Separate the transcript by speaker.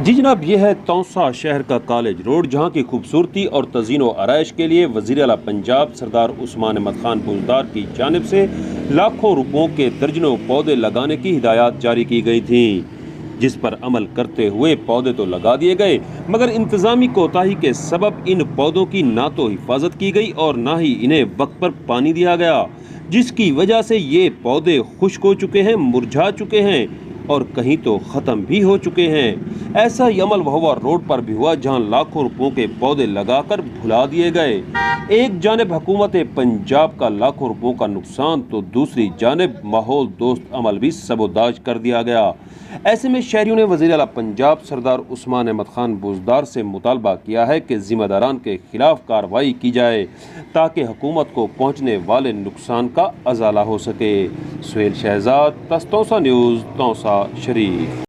Speaker 1: جی جناب، یہ ہے توسا شہر کا کالج روڈ، جہاں کی خوبصورتی اور تزئین و آرائش کے لیے وزیر اعلیٰ پنجاب سردار عثمان احمد خان بزدار کی جانب سے لاکھوں روپوں کے درجنوں پودے لگانے کی ہدایات جاری کی گئی تھیں، جس پر عمل کرتے ہوئے پودے تو لگا دیے گئے، مگر انتظامی کوتاہی کے سبب ان پودوں کی نہ تو حفاظت کی گئی اور نہ ہی انہیں وقت پر پانی دیا گیا، جس کی وجہ سے یہ پودے خشک ہو چکے ہیں، مرجھا چکے ہیں اور کہیں تو ختم بھی ہو چکے ہیں۔ ایسا ہی عمل وہوا روڈ پر بھی ہوا، جہاں لاکھوں روپوں کے پودے لگا کر بھلا دیے گئے۔ ایک جانب حکومت پنجاب کا لاکھوں روپوں کا نقصان تو دوسری جانب ماحول دوست عمل بھی سبوداج کر دیا گیا۔ ایسے میں شہریوں نے وزیر اعلیٰ پنجاب سردار عثمان احمد خان بزدار سے مطالبہ کیا ہے کہ ذمہ داران کے خلاف کارروائی کی جائے تاکہ حکومت کو پہنچنے والے نقصان کا ازالہ ہو سکے۔ سہیل شہزاد، توسا نیوز، توسا شریف۔